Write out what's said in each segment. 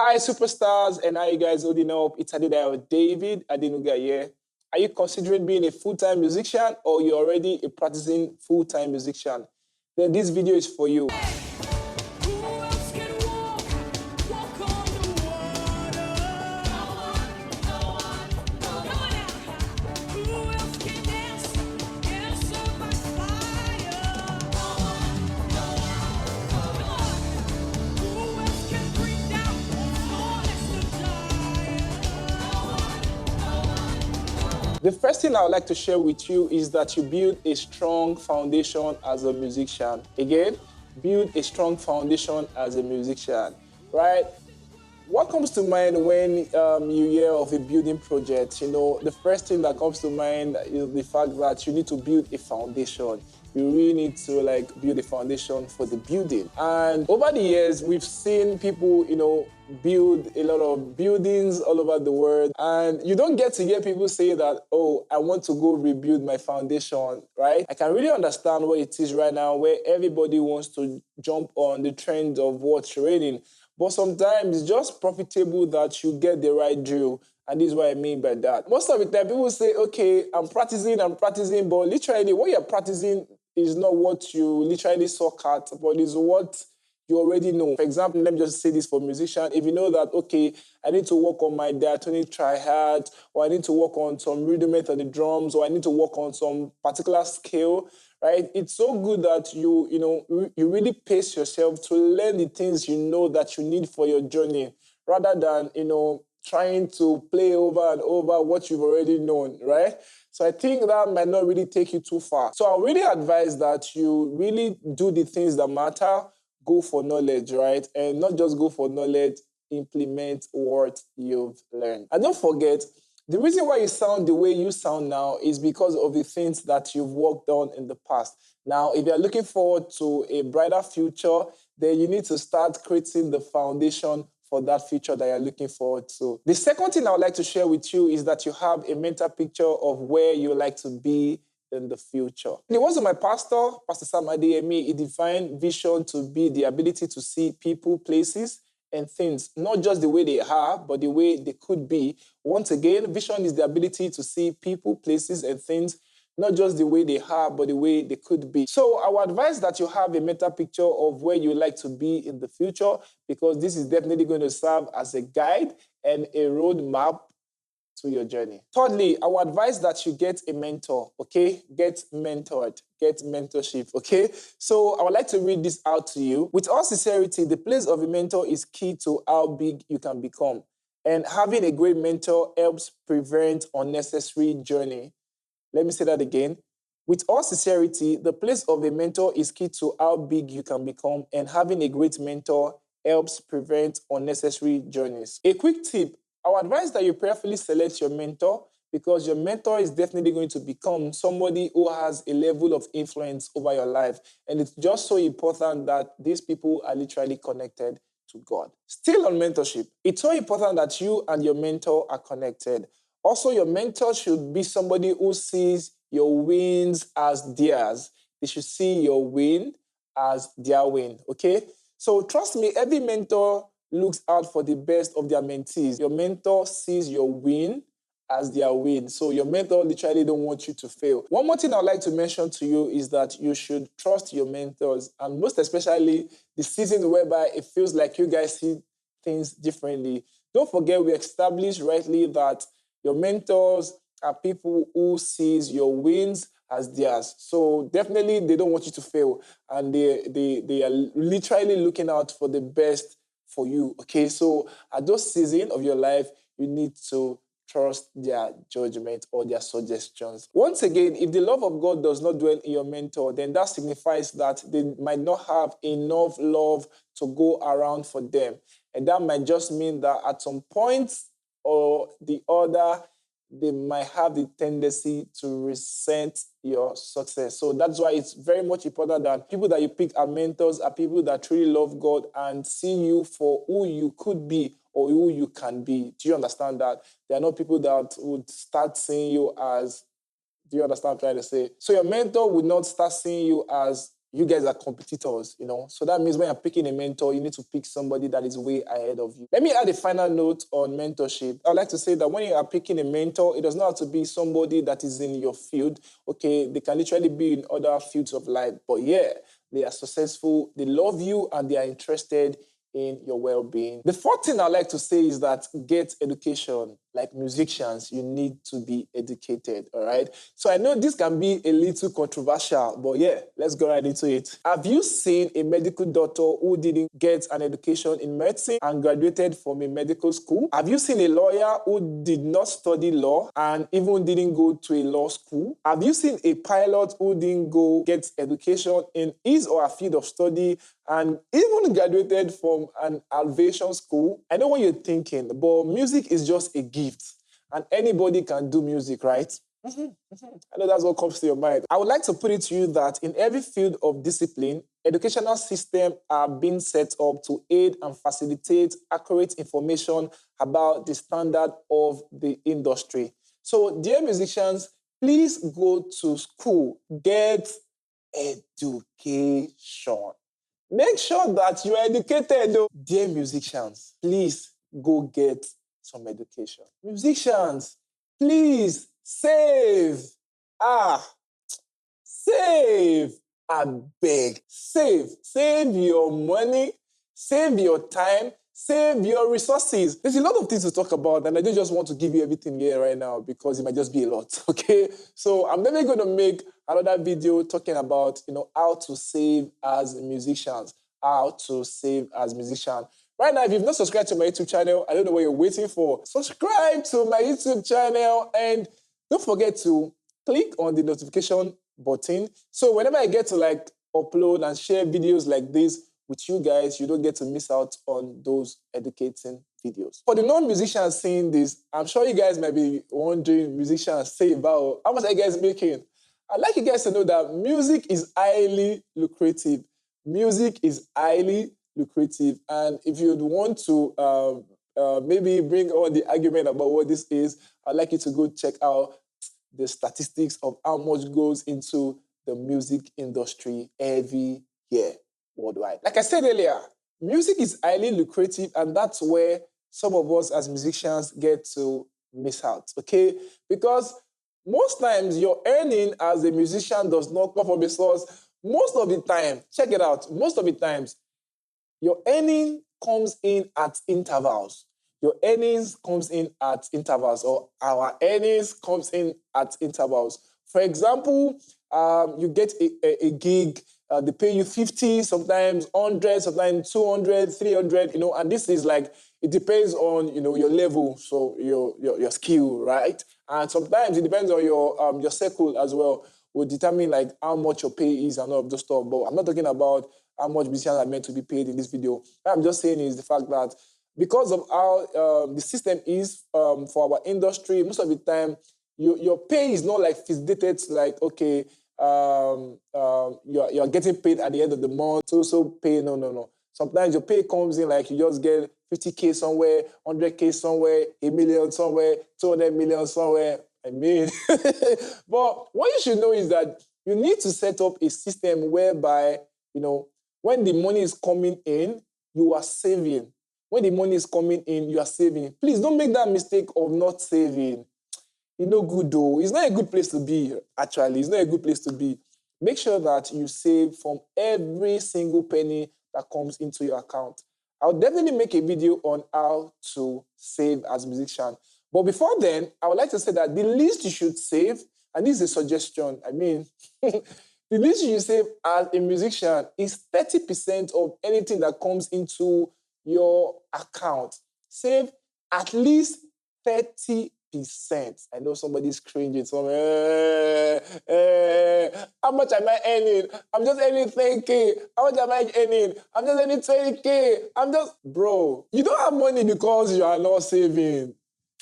Hi, superstars, and how you guys holding up? It's Adedayo, David Adenuga here. Are you considering being a full-time musician or you're already a practicing full-time musician? Then this video is for you. The first thing I would like to share with you is that you build a strong foundation as a musician. Again, build a strong foundation as a musician, right? What comes to mind when you hear of a building project? The first thing that comes to mind is the fact that you need to build a foundation. You really need to build a foundation for the building. And over the years, we've seen people, build a lot of buildings all over the world. And you don't get to hear people say that, oh, I want to go rebuild my foundation, right? I can really understand what it is right now where everybody wants to jump on the trend of what's trending. But sometimes it's just profitable that you get the right drill. And this is what I mean by that. Most of the time, people say, okay, I'm practicing, but literally what you're practicing is not what you literally suck at, but is what you already know. For example, let me just say this for musicians. If you know that, okay, I need to work on my diatonic triad, or I need to work on some rudiment on the drums, or I need to work on some particular scale, right? It's so good that you really pace yourself to learn the things you know that you need for your journey, rather than, trying to play over and over what you've already known, right? So I think that might not really take you too far. So I really advise that you really do the things that matter, go for knowledge, right? And not just go for knowledge, implement what you've learned. And don't forget, the reason why you sound the way you sound now is because of the things that you've worked on in the past. Now, if you're looking forward to a brighter future, then you need to start creating the foundation for that future that you're looking forward to. The second thing I would like to share with you is that you have a mental picture of where you like to be in the future. In the words of my pastor, Pastor Sam Adeyemi, he defined vision to be the ability to see people, places, and things, not just the way they are, but the way they could be. Once again, vision is the ability to see people, places, and things, not just the way they are, but the way they could be. So I would advise that you have a mental picture of where you like to be in the future, because this is definitely going to serve as a guide and a roadmap to your journey. Thirdly, I would advise that you get a mentor, okay? Get mentored, get mentorship, okay? So I would like to read this out to you. With all sincerity, the place of a mentor is key to how big you can become. And having a great mentor helps prevent unnecessary journey. Let me say that again. With all sincerity, the place of a mentor is key to how big you can become, and having a great mentor helps prevent unnecessary journeys. A quick tip, I would advise that you prayerfully select your mentor, because your mentor is definitely going to become somebody who has a level of influence over your life. And it's just so important that these people are literally connected to God. Still on mentorship, it's so important that you and your mentor are connected. Also, your mentor should be somebody who sees your wins as theirs. They should see your win as their win, okay? So trust me, every mentor looks out for the best of their mentees. Your mentor sees your win as their win. So your mentor literally don't want you to fail. One more thing I'd like to mention to you is that you should trust your mentors, and most especially the seasons whereby it feels like you guys see things differently. Don't forget, we established rightly that your mentors are people who sees your wins as theirs. So definitely they don't want you to fail, and they are literally looking out for the best for you. Okay, so at those seasons of your life, you need to trust their judgment or their suggestions. Once again, if the love of God does not dwell in your mentor, then that signifies that they might not have enough love to go around for them. And that might just mean that at some point or the other, they might have the tendency to resent your success. So that's why it's very much important that people that you pick as mentors are people that truly love God and see you for who you could be or who you can be. Do you understand that? They are not people that would start seeing you as, do you understand what I'm trying to say? So your mentor would not start seeing you as you guys are competitors, So that means when you're picking a mentor, you need to pick somebody that is way ahead of you. Let me add a final note on mentorship. I'd like to say that when you are picking a mentor, it does not have to be somebody that is in your field. Okay, they can literally be in other fields of life. But yeah, they are successful, they love you, and they are interested in your well-being. The fourth thing I like to say is that get education. Like musicians, you need to be educated, all right? So I know this can be a little controversial, but yeah, let's go right into it. Have you seen a medical doctor who didn't get an education in medicine and graduated from a medical school? Have you seen a lawyer who did not study law and even didn't go to a law school? Have you seen a pilot who didn't go get education in his or her field of study and even graduated from an aviation school? I know what you're thinking, but music is just a gift. And anybody can do music, right? I know that's what comes to your mind. I would like to put it to you that in every field of discipline, educational systems are being set up to aid and facilitate accurate information about the standard of the industry. So, dear musicians, please go to school, get education. Make sure that you are educated, though. Dear musicians, please go get some education. Musicians, please save. Save. I beg. Save. Save your money. Save your time. Save your resources. There's a lot of things to talk about, and I don't just want to give you everything here right now because it might just be a lot, okay? So I'm never going to make another video talking about, how to save as musicians, how to save as musicians. Right now, if you've not subscribed to my YouTube channel, I don't know what you're waiting for. Subscribe to my YouTube channel and don't forget to click on the notification button. So whenever I get to upload and share videos like this with you guys, you don't get to miss out on those educating videos. For the non-musicians seeing this, I'm sure you guys might be wondering, musicians say about how much are you guys making? I'd like you guys to know that music is highly lucrative. Music is highly lucrative. And if you'd want to maybe bring on the argument about what this is, I'd like you to go check out the statistics of how much goes into the music industry every year worldwide. Like I said earlier, music is highly lucrative, and that's where some of us as musicians get to miss out, okay? Because most times your earning as a musician does not come from a source. Most of the time, check it out, most of the times, your earning comes in at intervals. Your earnings comes in at intervals, or our earnings comes in at intervals. For example, you get a gig, they pay you 50, sometimes 100, sometimes 200, 300, and this is it depends on, your level, so your skill, right? And sometimes it depends on your circle as well, will determine how much your pay is and all of those stuff. But I'm not talking about how much musicians are meant to be paid in this video. What I'm just saying is the fact that because of how the system is for our industry, most of the time, your pay is not fixated okay, you're getting paid at the end of the month, so pay, no. Sometimes your pay comes in you just get 50K somewhere, 100K somewhere, 1 million somewhere, 200 million somewhere. I mean, but what you should know is that you need to set up a system whereby, when the money is coming in, you are saving. When the money is coming in, you are saving. Please don't make that mistake of not saving. It's no good though. It's not a good place to be, actually. It's not a good place to be. Make sure that you save from every single penny that comes into your account. I'll definitely make a video on how to save as a musician. But before then, I would like to say that the least you should save, and this is a suggestion, the least you should save as a musician is 30% of anything that comes into your account. Save at least 30%. I know somebody's cringing. How much am I earning? I'm just earning 10K. How much am I earning? I'm just earning 20K. Bro, you don't have money because you are not saving.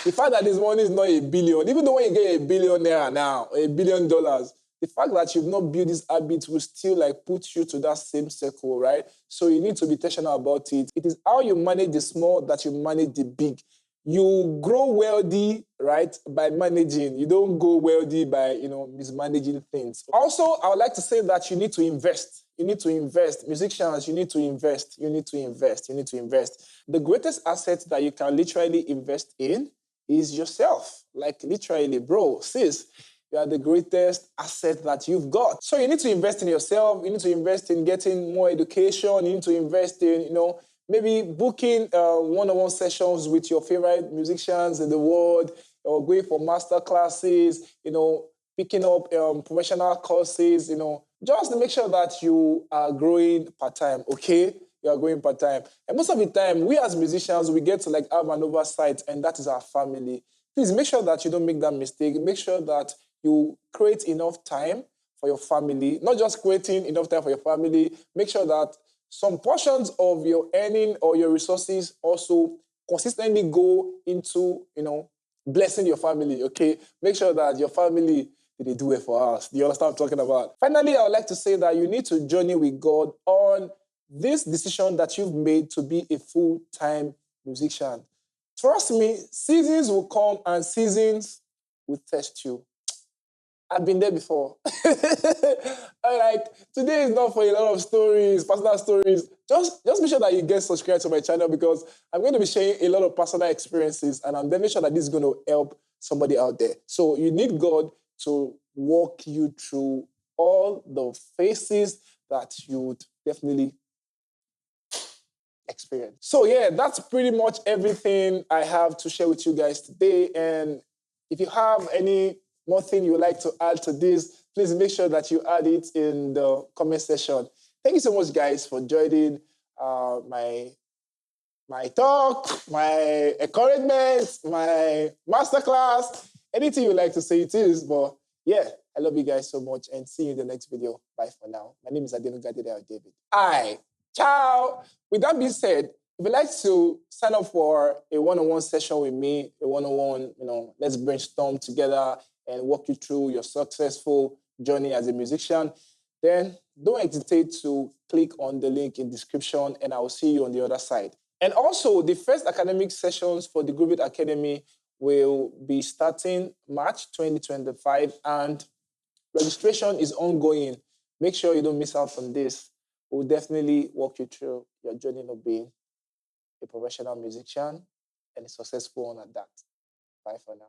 The fact that this money is not a billion, even though when you get $1 billion now, $1 billion, the fact that you've not built this habit will still put you to that same circle, right? So you need to be intentional about it. It is how you manage the small that you manage the big. You grow wealthy, right, by managing. You don't go wealthy by, mismanaging things. Also, I would like to say that you need to invest. You need to invest. Musicians, you need to invest. You need to invest. You need to invest. The greatest asset that you can literally invest in is yourself. Like literally, bro, sis, you are the greatest asset that you've got. So you need to invest in yourself. You need to invest in getting more education. You need to invest in, maybe booking one-on-one sessions with your favorite musicians in the world, or going for master classes, picking up professional courses, just to make sure that you are growing part-time, okay? You are growing part-time. And most of the time, we as musicians, we get to like have an oversight, and that is our family. Please make sure that you don't make that mistake. Make sure that you create enough time for your family, not just creating enough time for your family. Make sure that some portions of your earning or your resources also consistently go into, blessing your family, okay? Make sure that your family, they do it for us. Do you understand what I'm talking about? Finally, I would like to say that you need to journey with God on this decision that you've made to be a full-time musician. Trust me, seasons will come and seasons will test you. I've been there before. Like, today is not for a lot of stories, personal stories. Just make sure that you get subscribed to my channel, because I'm going to be sharing a lot of personal experiences, and I'm definitely sure that this is going to help somebody out there. So you need God to walk you through all the phases that you would definitely experience. So yeah, that's pretty much everything I have to share with you guys today. And if you have any more thing you would like to add to this, please make sure that you add it in the comment section. Thank you so much, guys, for joining my talk, my encouragement, my masterclass, anything you like to say it is. But yeah, I love you guys so much, and see you in the next video. Bye for now. My name is Adenuga David. Hi, ciao. With that being said, if you'd like to sign up for a one-on-one session with me, a one-on-one, let's brainstorm together and walk you through your successful journey as a musician, then don't hesitate to click on the link in the description, and I will see you on the other side. And also, the first academic sessions for the Deegroove Academy will be starting March 2025, and registration is ongoing. Make sure you don't miss out on this. We'll definitely walk you through your journey of being a professional musician, and a successful one at that. Bye for now.